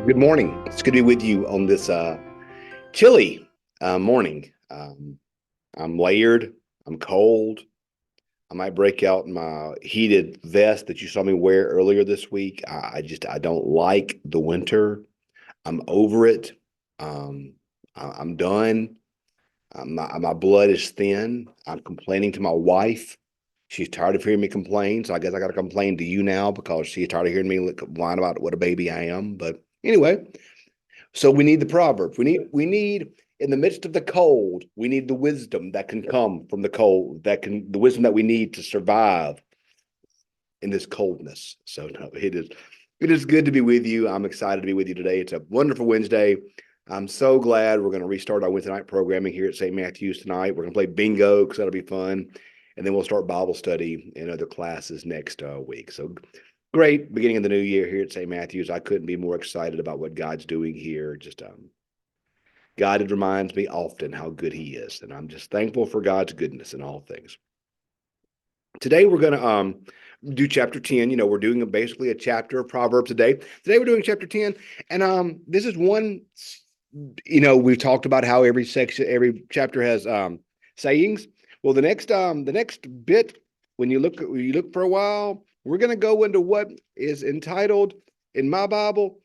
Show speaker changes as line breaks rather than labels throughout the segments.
Good morning. It's good to be with you on this chilly morning. I'm layered. I'm cold. I might break out in my heated vest that you saw me wear earlier this week. I don't like the winter. I'm over it. Um, I'm done. My blood is thin. I'm complaining to my wife. She's tired of hearing me complain, so I guess I got to complain to you now because she's tired of hearing me whine about what a baby I am. But anyway, so we need the proverbs. We need in the midst of the cold, we need the wisdom that can come from the cold, the wisdom that we need to survive in this coldness. So no, it is good to be with you. I'm excited to be with you today. It's a wonderful Wednesday. I'm so glad we're going to restart our Wednesday night programming here at St. Matthew's tonight. We're going to play bingo because that'll be fun. And then we'll start Bible study and other classes next week. So great beginning of the new year here at St. Matthew's. I couldn't be more excited about what God's doing here. Just God reminds me often how good He is, and I'm just thankful for God's goodness in all things. Today we're going to do chapter 10. We're doing basically a chapter of Proverbs a day. Today we're doing chapter 10, and this is one. We've talked about how every chapter has sayings. Well, the next bit, when you look for a while, we're going to go into what is entitled in my Bible,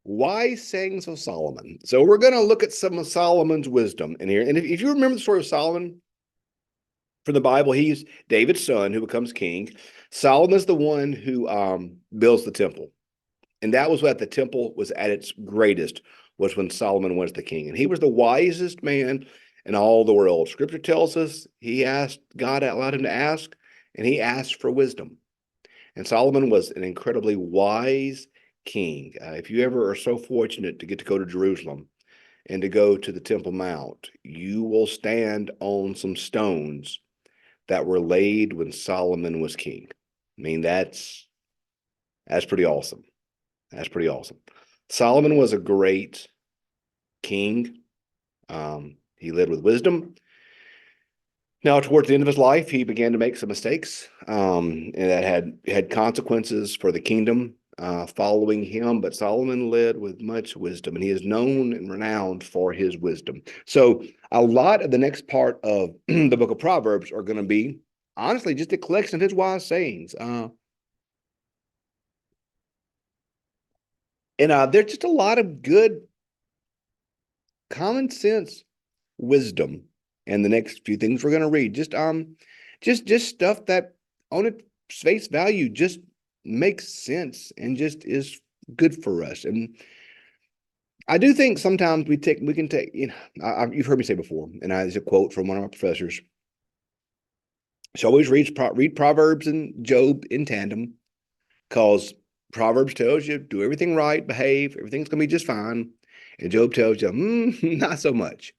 Wise Sayings of Solomon. So we're going to look at some of Solomon's wisdom in here. And if you remember the story of Solomon from the Bible, he's David's son who becomes king. Solomon is the one who builds the temple. And that was what the temple was at its greatest, was when Solomon was the king. And he was the wisest man in all the world. Scripture tells us God allowed him to ask, and he asked for wisdom. And Solomon was an incredibly wise king. If you ever are so fortunate to get to go to Jerusalem and to go to the Temple Mount, you will stand on some stones that were laid when Solomon was king. I mean, that's pretty awesome. That's pretty awesome. Solomon was a great king. He led with wisdom. Now, towards the end of his life, he began to make some mistakes, and that had consequences for the kingdom following him. But Solomon led with much wisdom, and he is known and renowned for his wisdom. So, a lot of the next part of the book of Proverbs are going to be, honestly, just a collection of his wise sayings. And there's just a lot of good common sense wisdom and the next few things we're going to read. Just stuff that on its face value just makes sense and just is good for us. And I do think sometimes we can take, you've heard me say before, and there's a quote from one of my professors. She always read Proverbs and Job in tandem, because Proverbs tells you do everything right, behave, everything's going to be just fine. And Job tells you, not so much.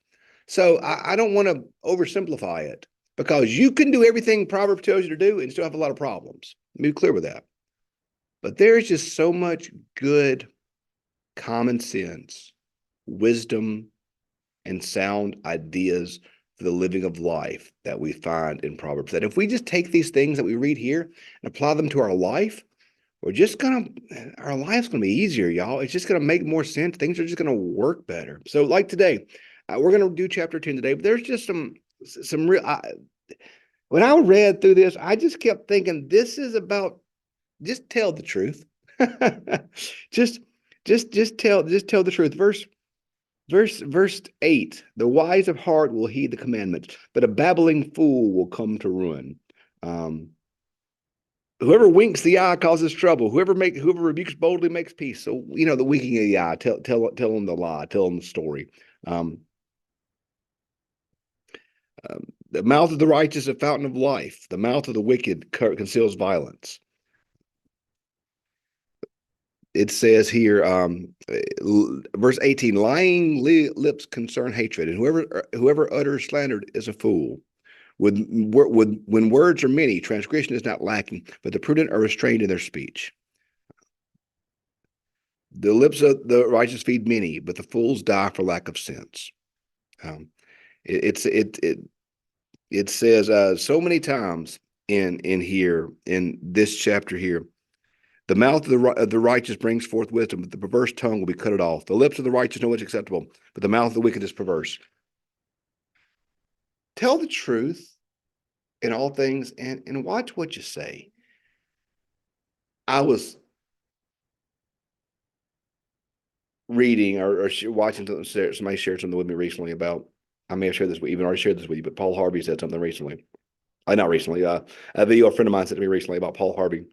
So I don't want to oversimplify it, because you can do everything Proverbs tells you to do and still have a lot of problems. Be clear with that. But there's just so much good common sense, wisdom, and sound ideas for the living of life that we find in Proverbs. That if we just take these things that we read here and apply them to our life, our life's gonna be easier, y'all. It's just gonna make more sense. Things are just gonna work better. So, like today, we're gonna do chapter 10 today, but there's just some real. When I read through this, I just kept thinking this is about just tell the truth. just just tell the truth. Verse 8: the wise of heart will heed the commandments, but a babbling fool will come to ruin. Um, Whoever winks the eye causes trouble. Whoever rebukes boldly makes peace. So the winking of the eye. Tell them the lie. Tell them the story. Um, the mouth of the righteous is a fountain of life. The mouth of the wicked conceals violence. It says here, verse 18: lying lips concern hatred, and whoever utters slander is a fool. When words are many, transgression is not lacking, but the prudent are restrained in their speech. The lips of the righteous feed many, but the fools die for lack of sense. Um, it says so many times in here in this chapter here The mouth of the righteous brings forth wisdom, but the perverse tongue will be cut it off. The lips of the righteous know what's acceptable, but the mouth of the wicked is perverse. Tell the truth in all things and watch what you say. I was reading or watching somebody shared something with me recently about, I may have shared this, even already shared this with you, but Paul Harvey said something recently. Not recently, a video a friend of mine sent to me recently about Paul Harvey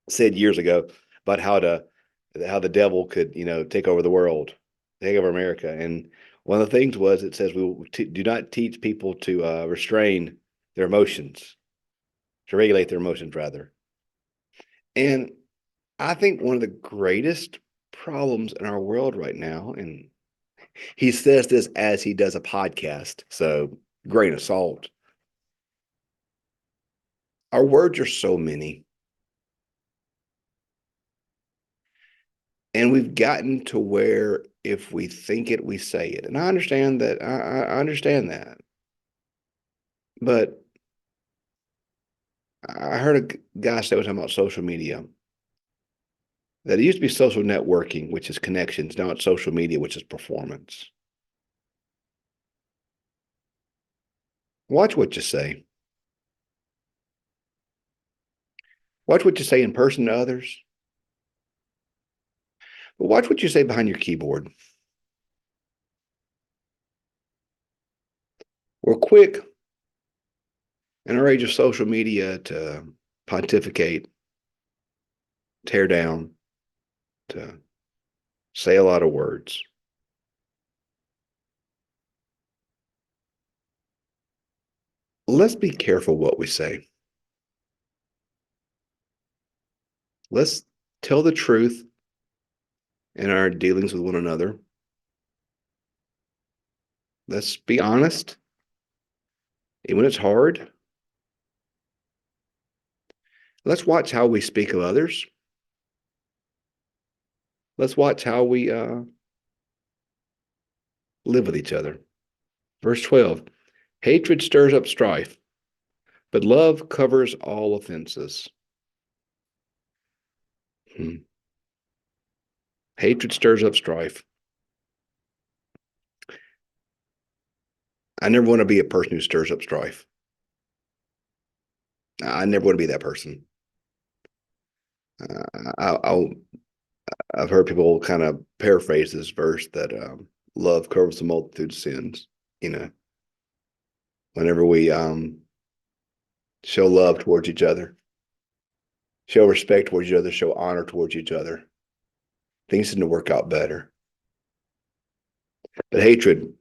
said years ago about how the devil could, take over the world, take over America. And one of the things was, it says do not teach people to restrain their emotions, to regulate their emotions rather. And I think one of the greatest problems in our world right now, and he says this as he does a podcast, so grain of salt. Our words are so many. And we've gotten to where if we think it, we say it. And I understand that. I understand that. But I heard a guy say was talking about social media, that it used to be social networking, which is connections. Now it's social media, which is performance. Watch what you say. Watch what you say in person to others. But watch what you say behind your keyboard. We're quick in our age of social media to pontificate, tear down, to say a lot of words. Let's be careful what we say. Let's tell the truth in our dealings with one another. Let's be honest, even when it's hard. Let's watch how we speak of others. Let's watch how we live with each other. Verse 12, hatred stirs up strife, but love covers all offenses. Hatred stirs up strife. I never want to be a person who stirs up strife. I never want to be that person. I've heard people kind of paraphrase this verse that love covers the multitude of sins. Whenever we show love towards each other, show respect towards each other, show honor towards each other, things tend to work out better. But hatred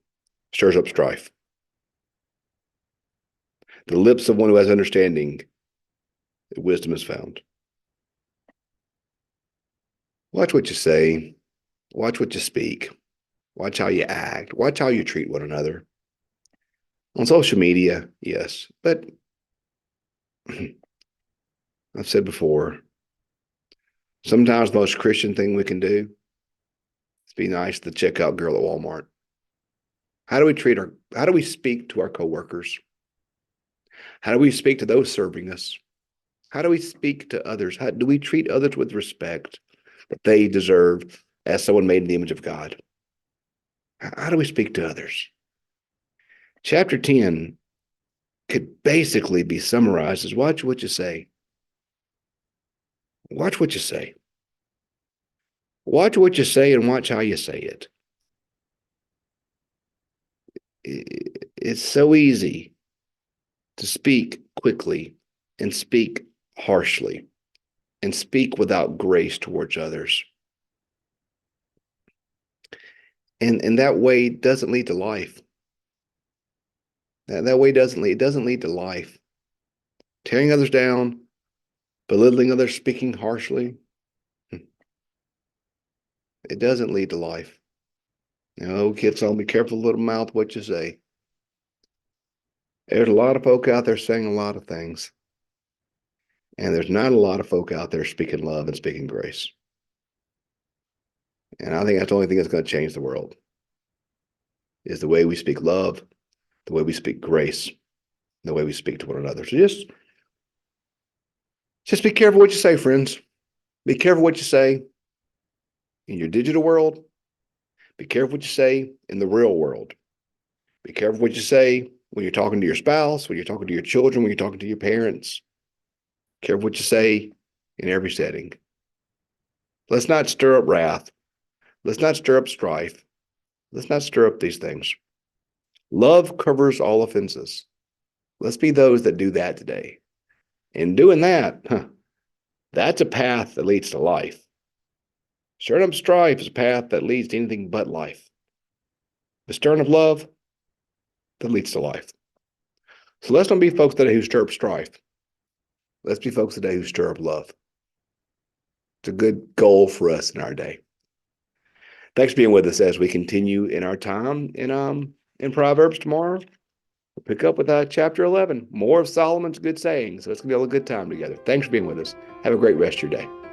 stirs up strife. The lips of one who has understanding, wisdom is found. Watch what you say. Watch what you speak. Watch how you act. Watch how you treat one another. On social media, yes, but I've said before, sometimes the most Christian thing we can do is be nice to the checkout girl at Walmart. How do we speak to our coworkers? How do we speak to those serving us? How do we speak to others? How do we treat others with respect that they deserve as someone made in the image of God? How do we speak to others? Chapter 10 could basically be summarized as watch what you say. Watch what you say. Watch what you say and watch how you say it. It's so easy to speak quickly and speak harshly and speak without grace towards others. And that way doesn't lead to life. That way doesn't lead to life. Tearing others down, belittling others, speaking harshly, it doesn't lead to life. Kids, be careful, little mouth, what you say. There's a lot of folk out there saying a lot of things. And there's not a lot of folk out there speaking love and speaking grace. And I think that's the only thing that's going to change the world is the way we speak love, the way we speak grace, the way we speak to one another. So just be careful what you say, friends. Be careful what you say in your digital world. Be careful what you say in the real world. Be careful what you say when you're talking to your spouse, when you're talking to your children, when you're talking to your parents. Careful what you say in every setting. Let's not stir up wrath. Let's not stir up strife. Let's not stir up these things. Love covers all offenses. Let's be those that do that today. And doing that, that's a path that leads to life. Stirring up strife is a path that leads to anything but life. The stirring of love that leads to life. So let's not be folks today who stir up strife. Let's be folks today who stir up love. It's a good goal for us in our day. Thanks for being with us as we continue in our time in Proverbs tomorrow. We'll pick up with chapter 11, more of Solomon's good sayings. So it's going to be a good time together. Thanks for being with us. Have a great rest of your day.